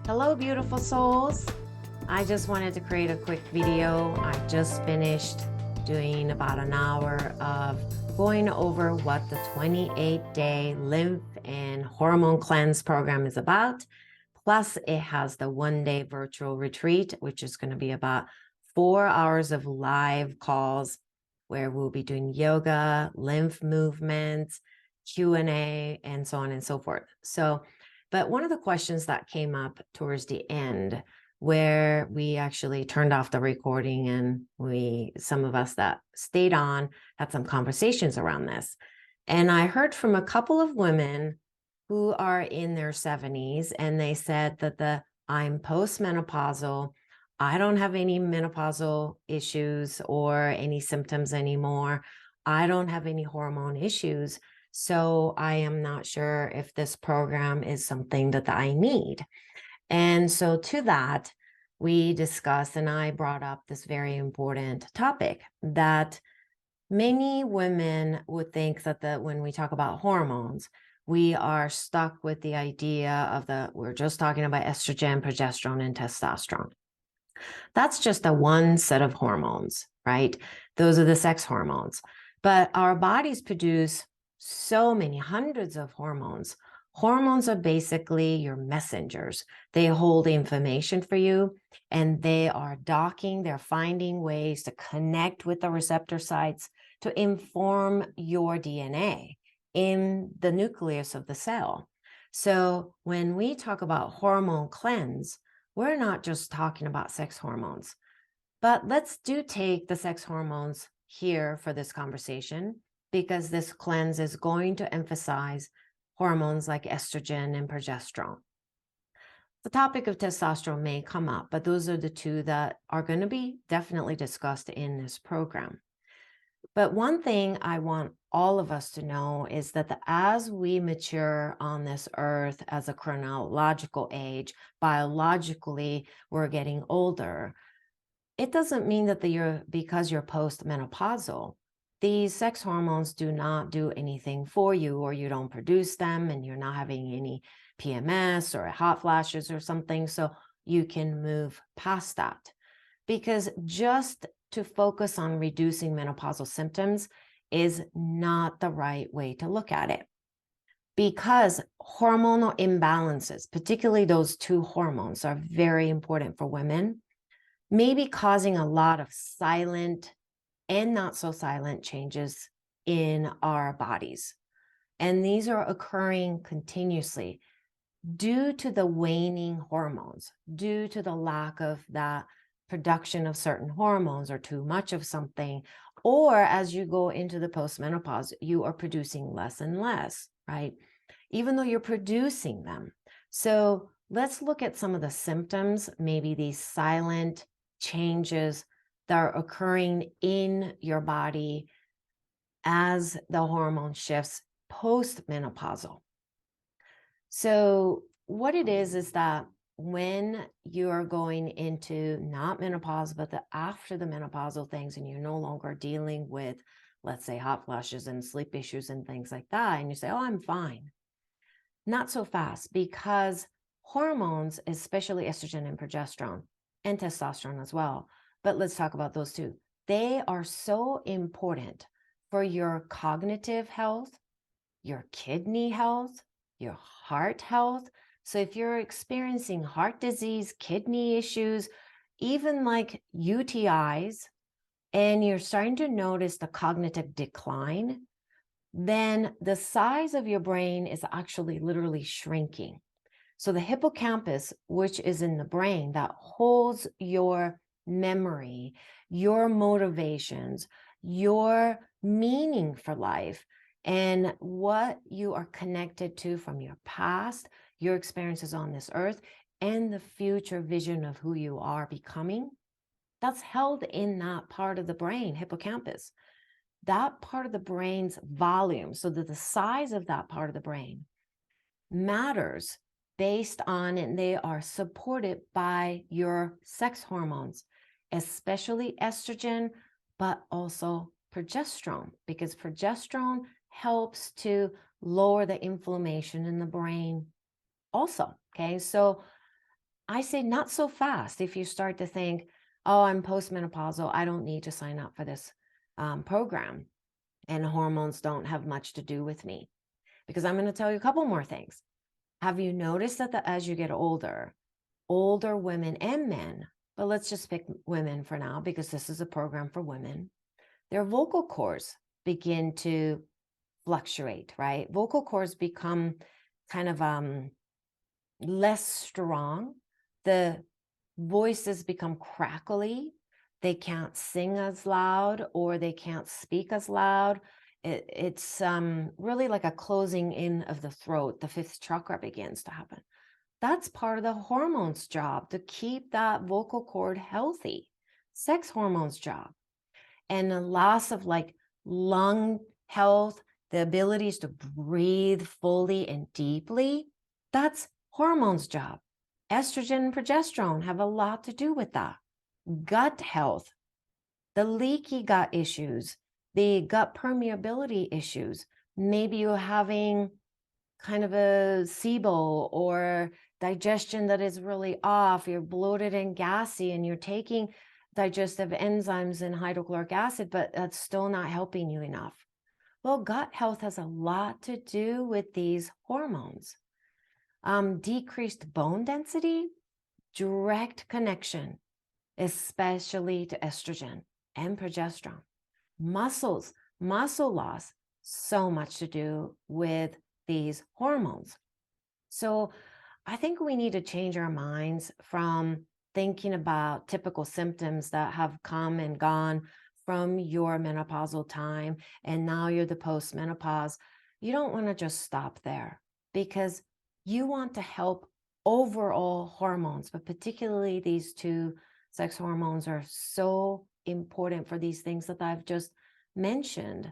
Hello, beautiful souls. I just wanted to create a quick video. I just finished doing about an hour of going over what the 28-day lymph and hormone cleanse program is about. Plus, it has the one-day virtual retreat, which is going to be about 4 hours of live calls where we'll be doing yoga, lymph movements, Q&A, and so on and so forth. But one of the questions that came up towards the end, where we actually turned off the recording and some of us that stayed on had some conversations around this. And I heard from a couple of women who are in their 70s, and they said that I'm postmenopausal. I don't have any menopausal issues or any symptoms anymore. I don't have any hormone issues. So I am not sure if this program is something that I need. And so to that, we discussed, and I brought up this very important topic that many women would think that when we talk about hormones, we are stuck with the idea of we're just talking about estrogen, progesterone, and testosterone. That's just a one set of hormones, right? Those are the sex hormones. But our bodies produce so many hundreds of hormones. Hormones are basically your messengers. They hold information for you, and they are docking, they're finding ways to connect with the receptor sites to inform your DNA in the nucleus of the cell. So when we talk about hormone cleanse, we're not just talking about sex hormones, but let's take the sex hormones here for this conversation, because this cleanse is going to emphasize hormones like estrogen and progesterone. The topic of testosterone may come up, but those are the two that are going to be definitely discussed in this program. But one thing I want all of us to know is that as we mature on this earth as a chronological age, biologically, we're getting older. It doesn't mean that because you're postmenopausal, these sex hormones do not do anything for you, or you don't produce them and you're not having any PMS or hot flashes or something. So you can move past that, because just to focus on reducing menopausal symptoms is not the right way to look at it. Because hormonal imbalances, particularly those two hormones, are very important for women, maybe causing a lot of silent and not so silent changes in our bodies. And these are occurring continuously due to the waning hormones, due to the lack of that production of certain hormones or too much of something. Or as you go into the postmenopause, you are producing less and less, right? Even though you're producing them. So let's look at some of the symptoms, maybe these silent changes that are occurring in your body as the hormone shifts postmenopausal. So what it is that when you're going into not menopause, but after the menopausal things, and you're no longer dealing with, let's say, hot flashes and sleep issues and things like that, and you say, oh, I'm fine. Not so fast, because hormones, especially estrogen and progesterone, and testosterone as well, but let's talk about those two. They are so important for your cognitive health, your kidney health, your heart health. So if you're experiencing heart disease, kidney issues, even like UTIs, and you're starting to notice the cognitive decline, then the size of your brain is actually literally shrinking. So the hippocampus, which is in the brain that holds your memory, your motivations, your meaning for life, and what you are connected to from your past, your experiences on this earth, and the future vision of who you are becoming, that's held in that part of the brain, hippocampus. That part of the brain's volume, so that the size of that part of the brain matters based on, and they are supported by your sex hormones, especially estrogen, but also progesterone, because progesterone helps to lower the inflammation in the brain also. Okay, so I say not so fast. If you start to think, oh, I'm postmenopausal, I don't need to sign up for this program, and hormones don't have much to do with me. Because I'm going to tell you a couple more things. Have you noticed that as you get older, older women and men, but let's just pick women for now because this is a program for women, their vocal cords begin to fluctuate, right? Vocal cords become kind of less strong. The voices become crackly. They can't sing as loud or they can't speak as loud. It's really like a closing in of the throat. The fifth chakra begins to happen. That's part of the hormones' job to keep that vocal cord healthy. Sex hormones' job. And the loss of like lung health, the abilities to breathe fully and deeply, that's hormones' job. Estrogen and progesterone have a lot to do with that. Gut health, the leaky gut issues, the gut permeability issues. Maybe you're having kind of a SIBO or digestion that is really off. You're bloated and gassy and you're taking digestive enzymes and hydrochloric acid, but that's still not helping you enough. Well, gut health has a lot to do with these hormones. Decreased bone density, direct connection, especially to estrogen and progesterone. Muscles, muscle loss, so much to do with these hormones. So I think we need to change our minds from thinking about typical symptoms that have come and gone from your menopausal time, and now you're the post-menopause. You don't want to just stop there because you want to help overall hormones, but particularly these two sex hormones are so important for these things that I've just mentioned.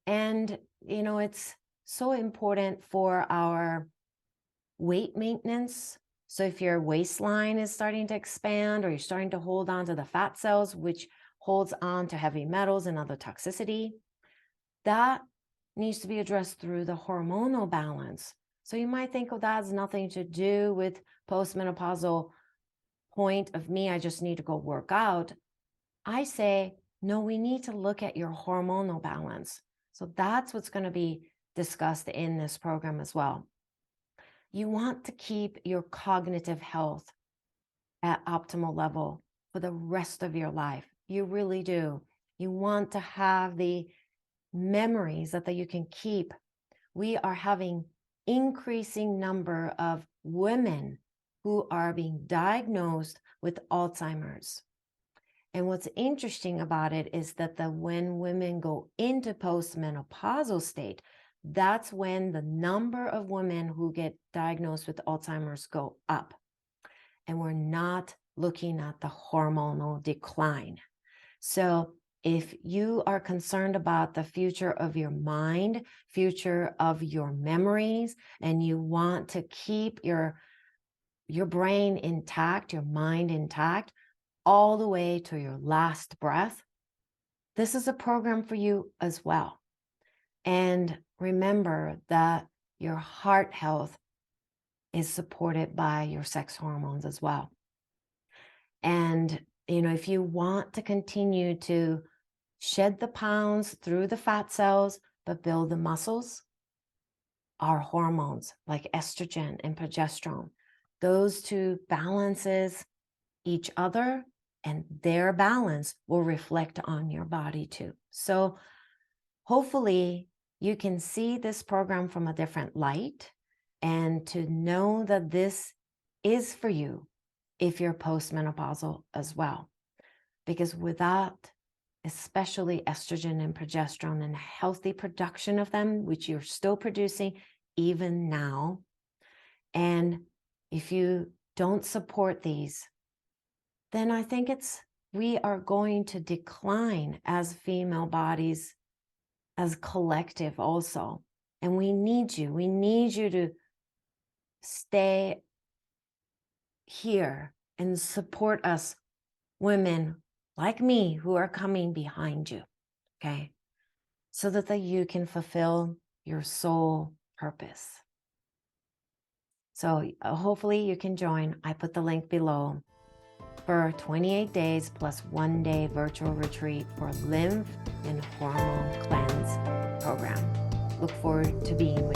And, it's so important for our weight maintenance. So if your waistline is starting to expand or you're starting to hold on to the fat cells, which holds on to heavy metals and other toxicity, that needs to be addressed through the hormonal balance. So you might think, oh, that has nothing to do with postmenopausal point of me, I just need to go work out. I say, no, we need to look at your hormonal balance. So that's what's going to be discussed in this program as well. You want to keep your cognitive health at optimal level for the rest of your life. You really do. You want to have the memories that you can keep. We are having increasing number of women who are being diagnosed with Alzheimer's. And what's interesting about it is that when women go into postmenopausal state, that's when the number of women who get diagnosed with Alzheimer's go up. And we're not looking at the hormonal decline. So if you are concerned about the future of your mind, future of your memories, and you want to keep your brain intact, your mind intact, all the way to your last breath, this is a program for you as well. And remember that your heart health is supported by your sex hormones as well. And, if you want to continue to shed the pounds through the fat cells, but build the muscles, our hormones like estrogen and progesterone, those two balances each other, and their balance will reflect on your body too. So hopefully you can see this program from a different light and to know that this is for you if you're postmenopausal as well. Because without especially estrogen and progesterone and healthy production of them, which you're still producing even now, and if you don't support these, then I think we are going to decline as female bodies, as collective also. And we need you. We need you to stay here and support us women like me who are coming behind you, okay? So that you can fulfill your soul purpose. So hopefully you can join. I put the link below for 28 days plus 1 day virtual retreat for Lymph and Hormone Cleanse program. Look forward to being with you.